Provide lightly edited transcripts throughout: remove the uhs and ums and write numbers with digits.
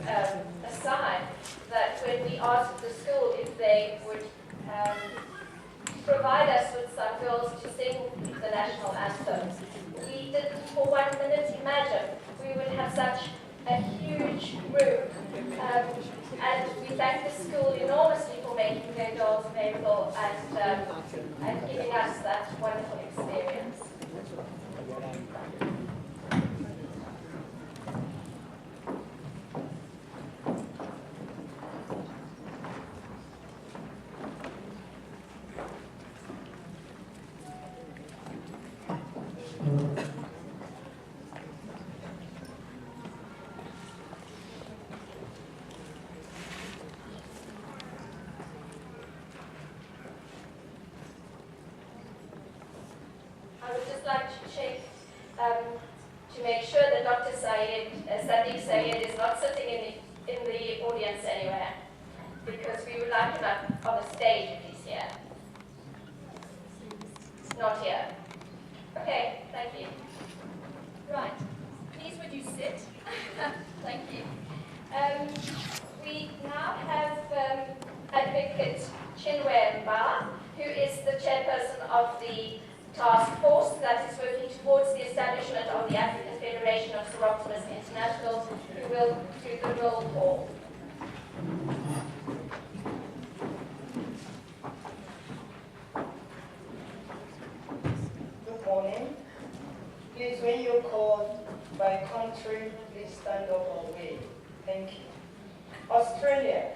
aside that when we asked the school if they would provide us with some girls to sing the national anthem, we didn't for 1 minute imagine we would have such a huge group. And we thank the school enormously for making their girls available and giving us that wonderful experience. I would just like to check to make sure that Dr. Sadiq Sayed is not sitting in the audience anywhere, because we would like him up on the stage if he's here. Not here. Okay, thank you. Right, please would you sit? Thank you. We now have Advocate Chinwe Mba, who is the chairperson of the task force that is working towards the establishment of the African Federation of Seroptimus International, who will do the roll call. Good morning. Please, when you're called by country, please stand up or wave. Thank you. Australia.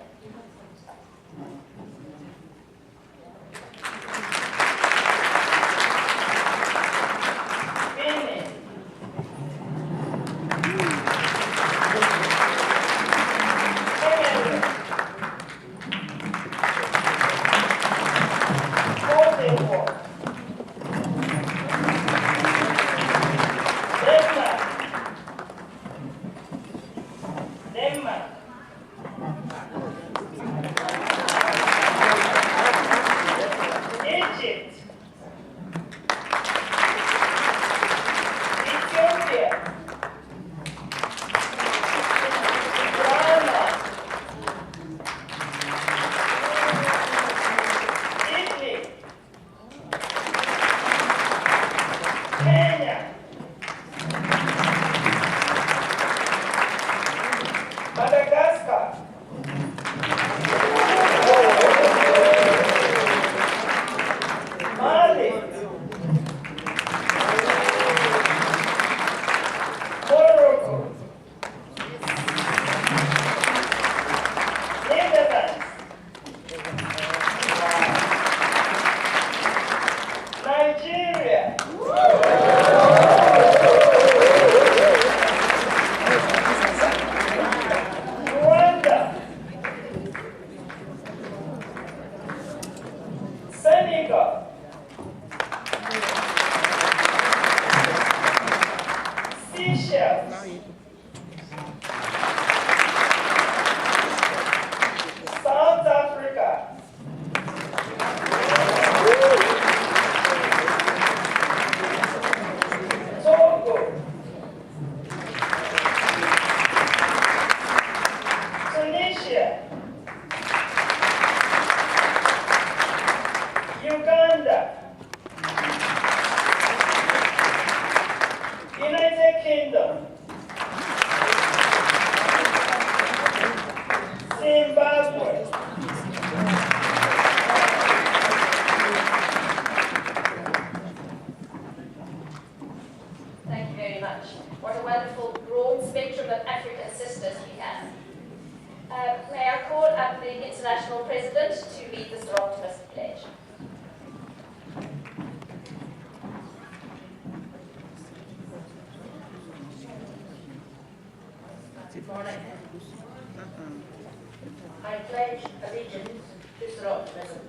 I pledge allegiance to Seroptimism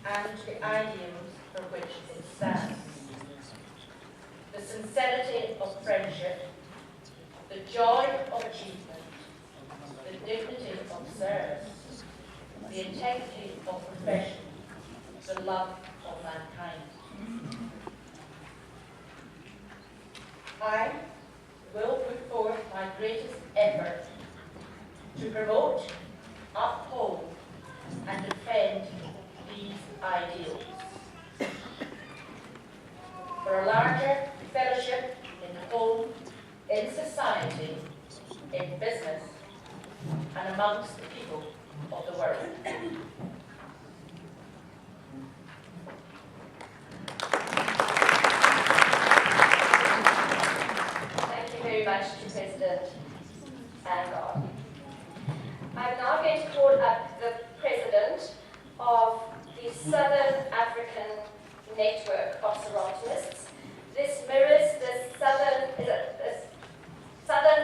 and the ideals for which it stands. The sincerity of friendship, the joy of achievement, the dignity of service, the integrity of profession, the love of mankind. I will put forth my greatest effort to promote, uphold, and defend these ideals. For a larger fellowship in the home, in society, in business, and amongst the people of the world. Thank you very much to President Angard. I'm now going to call up the President of the Southern African Network of Serotomists. This mirrors the Southern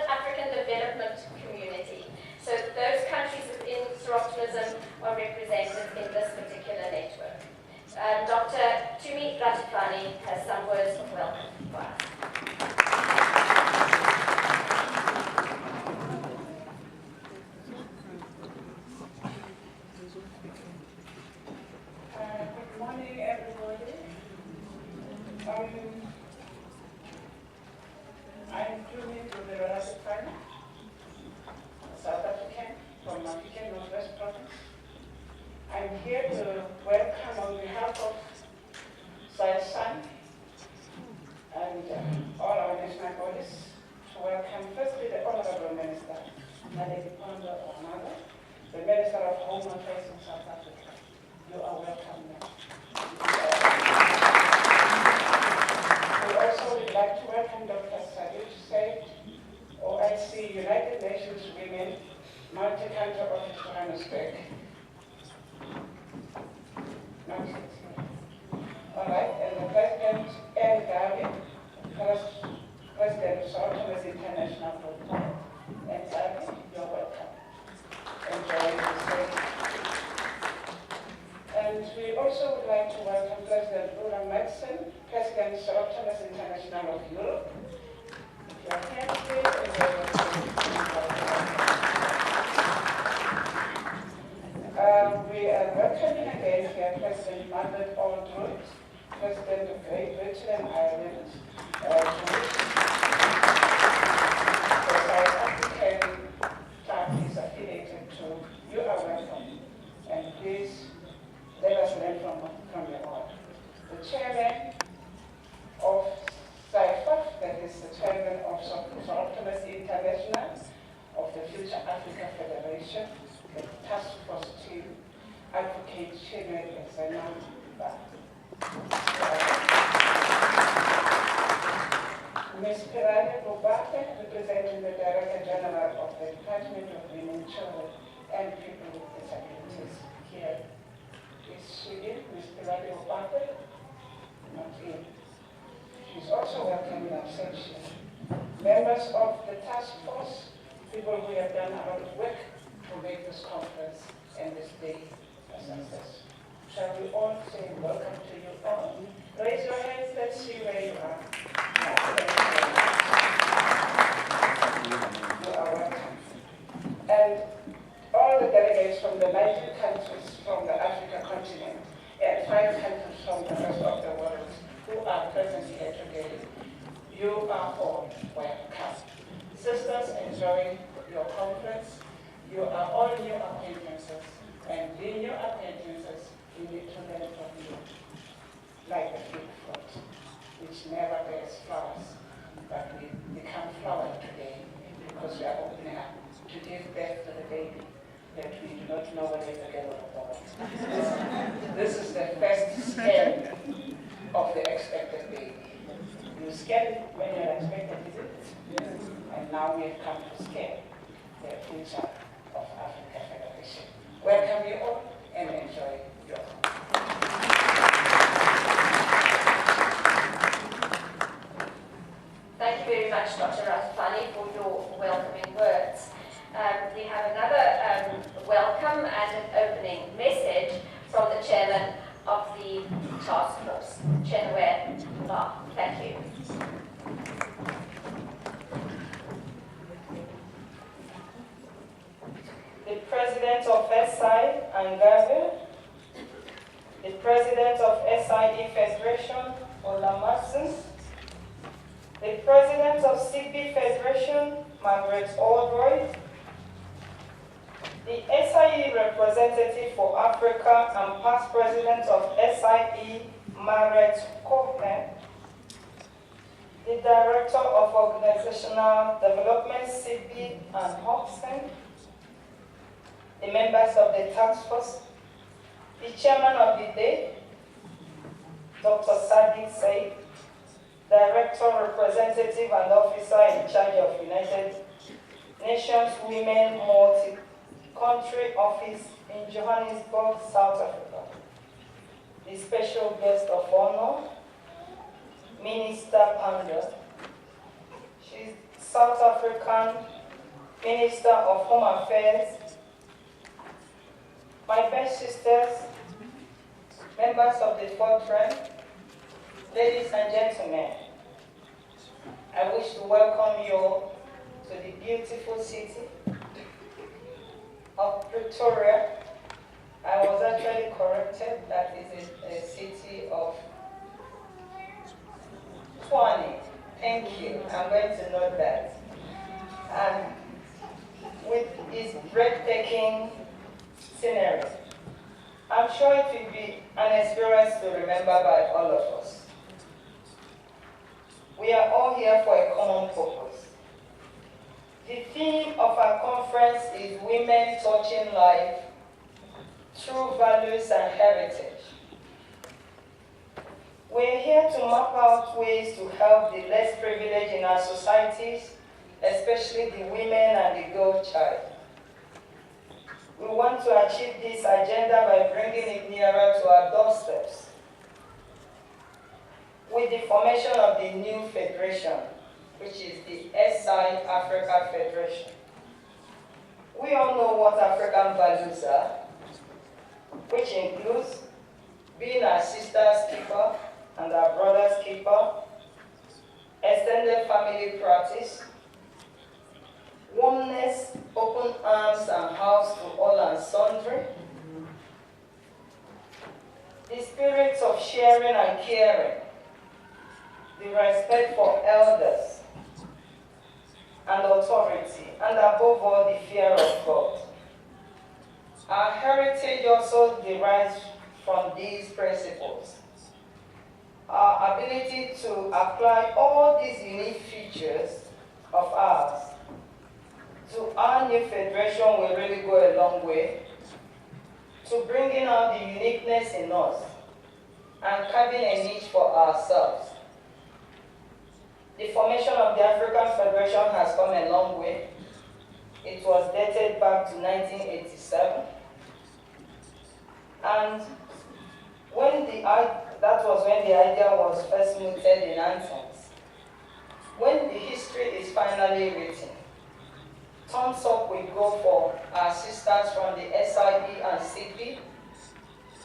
African Development Community. So those countries within serotomism are represented in this particular network. Dr. Tumi Ratufani has some words of welcome for us. Good morning, everybody. I'm Tumi Ratufani, South African, from African Northwest Province. I'm here to welcome on behalf of Sun and all our national bodies to welcome firstly the Honorable Minister, Naledi Pandor Onana, the Minister of Home Affairs in South Africa. You are welcome now. We also would like to welcome Dr. Sadiq Said, OIC United Nations Women, Multi-Country Office Johannesburg. All right, and the President, El Gavi, President of Serotomists International Group. And Gavi, you're welcome. Enjoy the stay. And we also would like to welcome President Ula Madsen, President of Serotomists International of Europe. If you are here we are welcoming again here President Margaret Aldroyd, President of Great Britain and Ireland, the South African party is affiliated to. You are welcome. And please let us learn from you all. The chairman of SIFA, that is the chairman of Serotomists International, of the Future Africa Federation, the task force team, Advocate Chinwe Zanamba. Ms. Pirani Bobate, representing the Director General of the Department of Women, Children, and People with Disabilities here. Is she in? Ms. Pirani Bobate? Not in. She's also welcome in absentia. Members of the task force, people who have done a lot of work to make this conference and this day a success. Shall we all say welcome to you all? Raise your hands, let's see where you are. You are welcome. And all the delegates from the 19 countries from the Africa continent and 5 countries from the rest of the world who are present here today, you are all welcome. Sisters, enjoy your conference. You are all new acquaintances, and being new acquaintances, we need to learn from you. Like the fig fruit, which never bears flowers, but we become flowers today because we are opening up to give birth to the baby that we do not know whether it's a girl or a boy. This is the first scan of the expected baby. You scan when you're expected, is it? Yes. And now we have come to scan the future of Africa Federation. Welcome you all and enjoy your Thank you very much, Dr. Ratufani, for your welcoming words. We have another welcome and an opening message from the chairman of the task force, Chinwe. Thank you. The President of SI, Angabe, the President of SIE Federation, Olamasson, the President of CP Federation, Margaret Aldroyd, SIE representative for Africa and past president of SIE, Margaret Copeland, the director of organizational development, CB and Hobson, the members of the task force, the chairman of the day, Dr. Sadiq Said, director, representative, and officer in charge of United Nations Women Multi-Country Office in Johannesburg, South Africa. The special guest of honor, Minister Panda. She's South African Minister of Home Affairs. My best sisters, members of the fourth rank, ladies and gentlemen, I wish to welcome you all to the beautiful city of Pretoria. I was actually corrected, that is a city of 20. Thank you, I'm going to note that. And with its breathtaking scenery, I'm sure it will be an experience to remember by all of us. We are all here for a common purpose. The theme of our conference is Women Touching Life Through Values and Heritage. We're here to map out ways to help the less privileged in our societies, especially the women and the girl child. We want to achieve this agenda by bringing it nearer to our doorsteps with the formation of the new federation, which is the SI Africa Federation. We all know what African values are, which includes being our sister's keeper and our brother's keeper, extended family practice, warmness, open arms and house to all and sundry, the spirits of sharing and caring, the respect for elders and authority, and above all, the fear of God. Our heritage also derives from these principles. Our ability to apply all these unique features of ours to our new federation will really go a long way to bringing out the uniqueness in us and carving a niche for ourselves. The formation of the African Federation has come a long way. It was dated back to 1987. And that was when the idea was first mooted in anthems. When the history is finally written, thumbs up will go for our sisters from the SIE and CP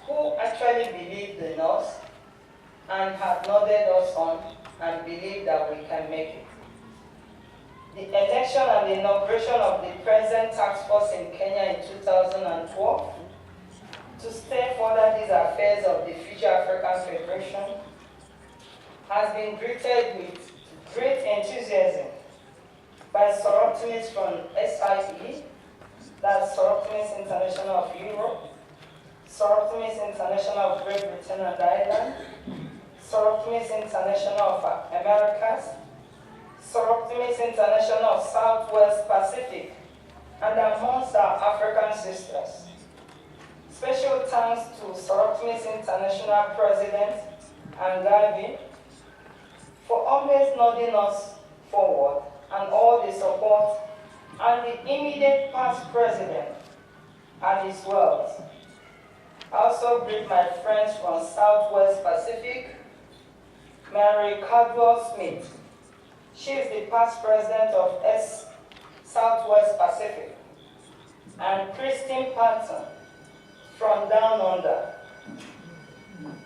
who actually believed in us and have nodded us on and believe that we can make it. The election and the inauguration of the present task force in Kenya in 2012 to steer further these affairs of the future African Federation has been greeted with great enthusiasm by Soroptimis from SIE, that's Soroptimis International of Europe, Soroptimis International of Great Britain and Ireland, Soroptimis International of Americas, Soroptimis International of Southwest Pacific, and amongst our African sisters. Special thanks to Soroptimis International President Angabi for always nodding us forward and all the support, and the immediate past president and his wealth. I also greet my friends from Southwest Pacific, Mary Caldwell Smith. She is the past president of Southwest Pacific, and Christine Patton from Down Under,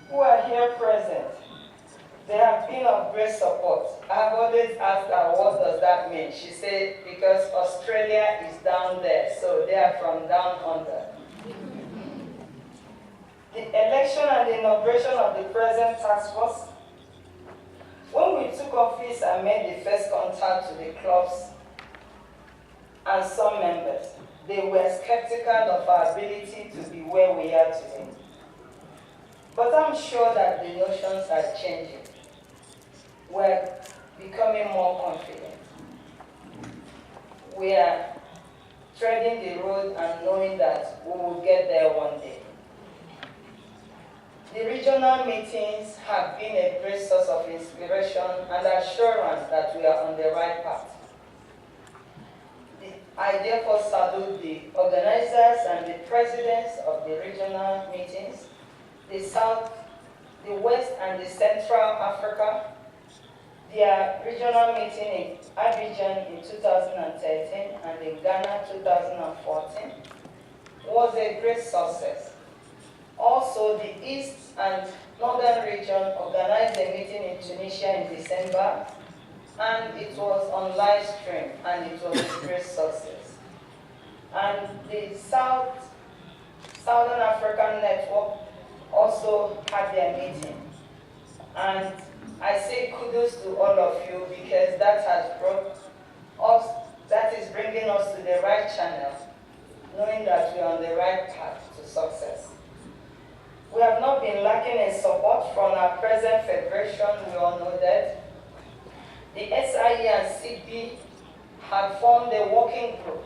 who are here present. They have been of great support. I have always asked her, what does that mean? She said, because Australia is down there, so they are from Down Under. The election and the inauguration of the present task force. When we took office, I made the first contact to the clubs and some members. they were skeptical of our ability to be where we are today. But I'm sure that the notions are changing. We're becoming more confident. We are treading the road and knowing that we will get there one day. The regional meetings have been a great source of inspiration and assurance that we are on the right path. I therefore salute the organizers and the presidents of the regional meetings, the South, the West and the Central Africa. Their regional meeting in Abidjan in 2013 and in Ghana 2014 was a great success. Also, the East and Northern region organized a meeting in Tunisia in December, and it was on live stream, and it was a great success. And the Southern African Network also had their meeting. And I say kudos to all of you because that has brought us, that is bringing us to the right channel, knowing that we are on the right path to success. We have not been lacking in support from our present federation, we all know that. The SIE and CP have formed a working group